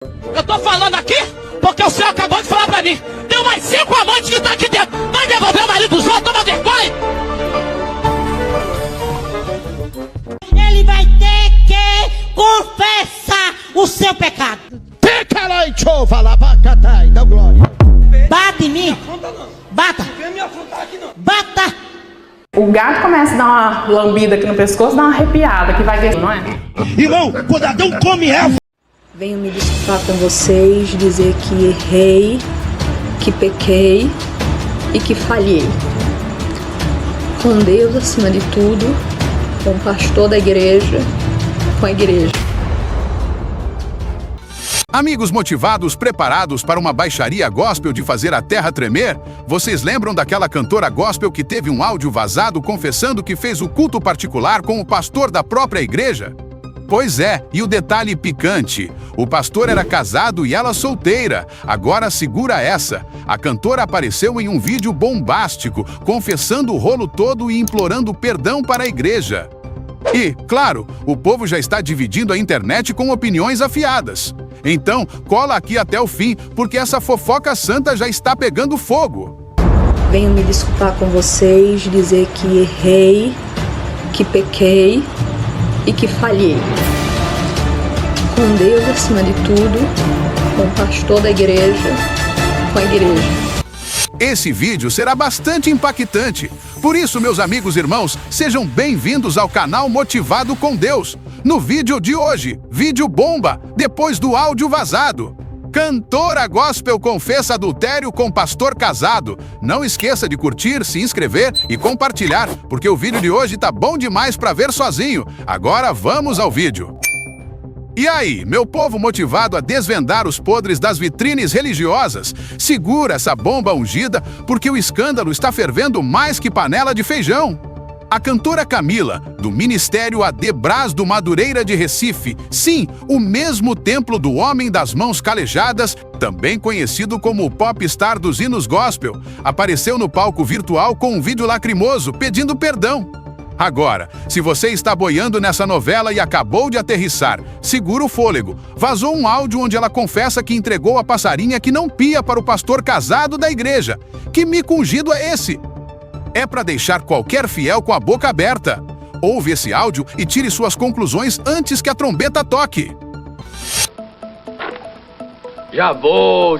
Eu tô falando aqui porque o senhor acabou de falar pra mim. Tem umas 5 amantes que tá aqui dentro. Vai devolver o marido dos outros, toma vergonha. Ele vai ter que confessar o seu pecado. Dá glória. Bata em mim. Bata. Bata. O gato começa a dar uma lambida aqui no pescoço, dá uma arrepiada, que vai ver, não é? Irmão, quando Adão come Eva. Venho me desculpar com vocês, dizer que errei, que pequei e que falhei. Com Deus acima de tudo, com o pastor da igreja, com a igreja. Amigos motivados, preparados para uma baixaria gospel de fazer a terra tremer? Vocês lembram daquela cantora gospel que teve um áudio vazado confessando que fez o culto particular com o pastor da própria igreja? Pois é, e o detalhe picante: o pastor era casado e ela solteira. Agora segura essa. A cantora apareceu em um vídeo bombástico, confessando o rolo todo e implorando perdão para a igreja. E, claro, o povo já está dividindo a internet com opiniões afiadas. Então, cola aqui até o fim, porque essa fofoca santa já está pegando fogo. Venho me desculpar com vocês, dizer que errei, que pequei e que falhei. Com Deus acima de tudo, com o pastor da igreja, com a igreja. Esse vídeo será bastante impactante. Por isso, meus amigos e irmãos, sejam bem-vindos ao canal Motivado com Deus. No vídeo de hoje, vídeo bomba, depois do áudio vazado. Cantora gospel confessa adultério com pastor casado. Não esqueça de curtir, se inscrever e compartilhar, porque o vídeo de hoje tá bom demais para ver sozinho. Agora vamos ao vídeo. E aí, meu povo motivado a desvendar os podres das vitrines religiosas? Segura essa bomba ungida, porque o escândalo está fervendo mais que panela de feijão. A cantora Camila, do Ministério Adebras do Madureira de Recife, sim, o mesmo templo do Homem das Mãos Calejadas, também conhecido como o popstar dos hinos gospel, apareceu no palco virtual com um vídeo lacrimoso pedindo perdão. Agora, se você está boiando nessa novela e acabou de aterrissar, segura o fôlego. Vazou um áudio onde ela confessa que entregou a passarinha que não pia para o pastor casado da igreja. Que mico ungido é esse? É para deixar qualquer fiel com a boca aberta. Ouve esse áudio e tire suas conclusões antes que a trombeta toque. Já vou.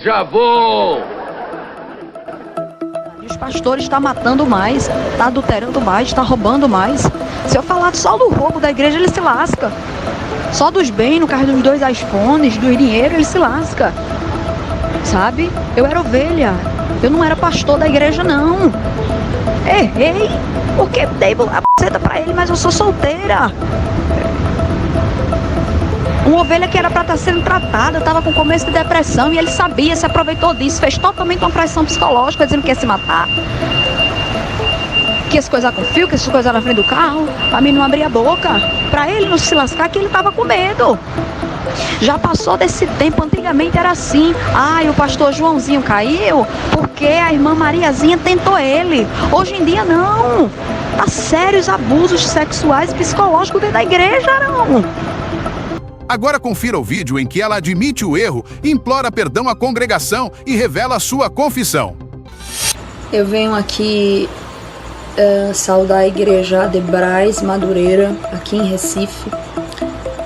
Os pastores estão matando mais, está adulterando mais, está roubando mais. Se eu falar só do roubo da igreja, ele se lasca. Só dos bens, no caso dos 2 iPhones, do dinheiro, ele se lasca. Sabe? Eu era ovelha. Eu não era pastor da igreja, não. Errei, porque dei a buceta pra ele, mas eu sou solteira. Uma ovelha que era para estar sendo tratada, estava com começo de depressão e ele sabia, se aproveitou disso, fez totalmente uma pressão psicológica, dizendo que ia se matar. Que ia se coisar com fio, que ia se coisar na frente do carro, para mim não abrir a boca. Para ele não se lascar, que ele estava com medo. Já passou desse tempo, antigamente era assim. O pastor Joãozinho caiu porque a irmã Mariazinha tentou ele. Hoje em dia não. Há sérios abusos sexuais e psicológicos dentro da igreja, não. Agora confira o vídeo em que ela admite o erro, implora perdão à congregação e revela a sua confissão. Eu venho aqui saudar a igreja Adebras Madureira, aqui em Recife,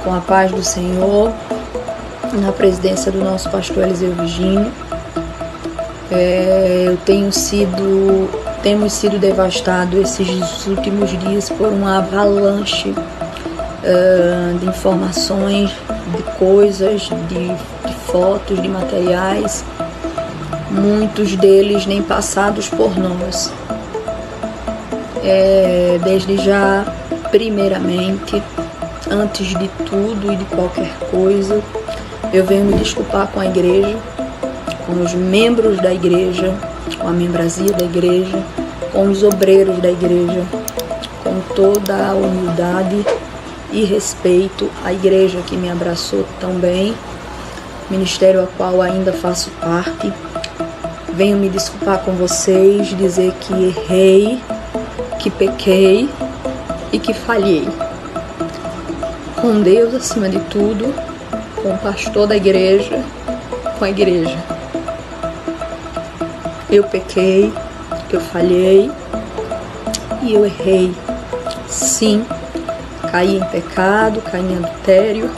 com a paz do Senhor, na presidência do nosso pastor Eliseu Virgínio. Temos sido devastados esses últimos dias por uma avalanche de informações, de coisas, de fotos, de materiais, muitos deles nem passados por nós. Desde já, primeiramente, antes de tudo e de qualquer coisa, eu venho me desculpar com a igreja, com os membros da igreja, com a membresia da igreja, com os obreiros da igreja, com toda a humildade e respeito à igreja que me abraçou tão bem, ministério a qual ainda faço parte. Venho me desculpar com vocês, dizer que errei, que pequei e que falhei. Com Deus acima de tudo, com o pastor da igreja, com a igreja. Eu pequei, eu falhei e eu errei. Sim, caí em pecado, caí em adultério.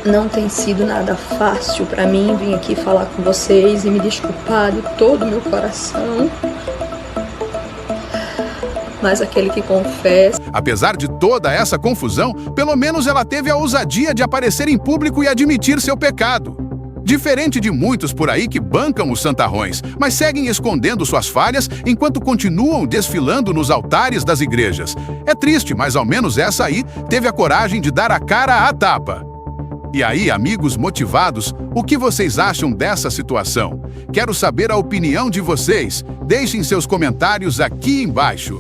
Não tem sido nada fácil para mim vir aqui falar com vocês e me desculpar de todo o meu coração. Mas aquele que confessa... Apesar de toda essa confusão, pelo menos ela teve a ousadia de aparecer em público e admitir seu pecado. Diferente de muitos por aí que bancam os santarrões, mas seguem escondendo suas falhas enquanto continuam desfilando nos altares das igrejas. É triste, mas ao menos essa aí teve a coragem de dar a cara à tapa. E aí, amigos motivados, o que vocês acham dessa situação? Quero saber a opinião de vocês. Deixem seus comentários aqui embaixo.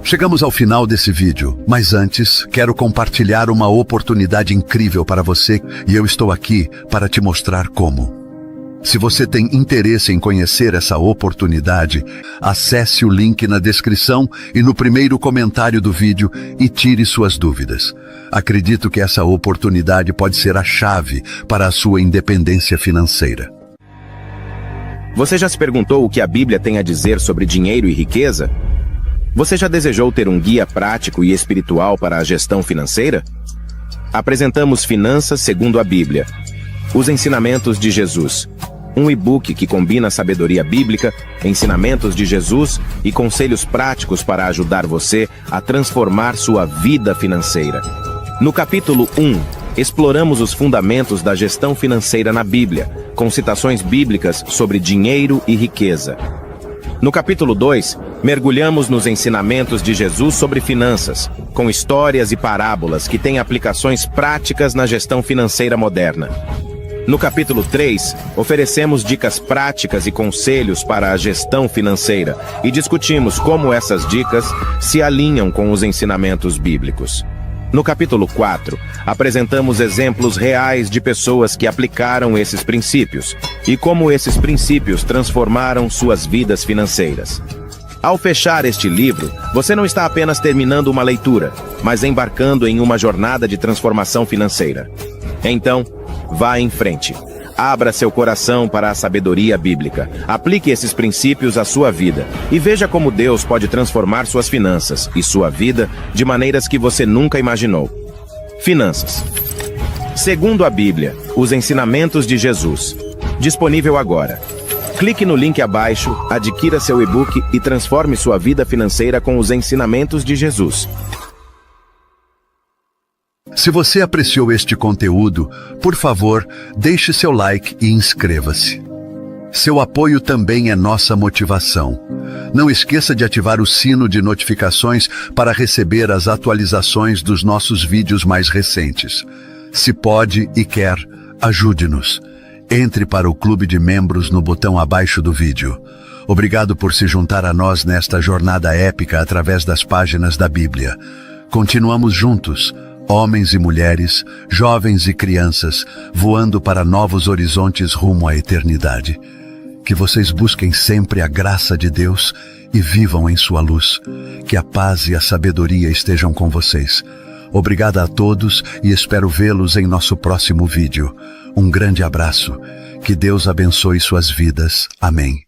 Chegamos ao final desse vídeo, mas antes, quero compartilhar uma oportunidade incrível para você e eu estou aqui para te mostrar como. Se você tem interesse em conhecer essa oportunidade, acesse o link na descrição e no primeiro comentário do vídeo e tire suas dúvidas. Acredito que essa oportunidade pode ser a chave para a sua independência financeira. Você já se perguntou o que a Bíblia tem a dizer sobre dinheiro e riqueza? Você já desejou ter um guia prático e espiritual para a gestão financeira? Apresentamos Finanças segundo a Bíblia. Os ensinamentos de Jesus. Um e-book que combina sabedoria bíblica, ensinamentos de Jesus e conselhos práticos para ajudar você a transformar sua vida financeira. No capítulo 1, exploramos os fundamentos da gestão financeira na Bíblia, com citações bíblicas sobre dinheiro e riqueza. No capítulo 2, mergulhamos nos ensinamentos de Jesus sobre finanças, com histórias e parábolas que têm aplicações práticas na gestão financeira moderna. No capítulo 3, oferecemos dicas práticas e conselhos para a gestão financeira e discutimos como essas dicas se alinham com os ensinamentos bíblicos. No capítulo 4, apresentamos exemplos reais de pessoas que aplicaram esses princípios e como esses princípios transformaram suas vidas financeiras. Ao fechar este livro, você não está apenas terminando uma leitura, mas embarcando em uma jornada de transformação financeira. Então, vá em frente. Abra seu coração para a sabedoria bíblica. Aplique esses princípios à sua vida e veja como Deus pode transformar suas finanças e sua vida de maneiras que você nunca imaginou. Finanças. Segundo a Bíblia, os ensinamentos de Jesus. Disponível agora. Clique no link abaixo, adquira seu e-book e transforme sua vida financeira com os ensinamentos de Jesus. Se você apreciou este conteúdo, por favor, deixe seu like e inscreva-se. Seu apoio também é nossa motivação. Não esqueça de ativar o sino de notificações para receber as atualizações dos nossos vídeos mais recentes. Se pode e quer, ajude-nos. Entre para o clube de membros no botão abaixo do vídeo. Obrigado por se juntar a nós nesta jornada épica através das páginas da Bíblia. Continuamos juntos. Homens e mulheres, jovens e crianças, voando para novos horizontes rumo à eternidade. Que vocês busquem sempre a graça de Deus e vivam em sua luz. Que a paz e a sabedoria estejam com vocês. Obrigada a todos e espero vê-los em nosso próximo vídeo. Um grande abraço. Que Deus abençoe suas vidas. Amém.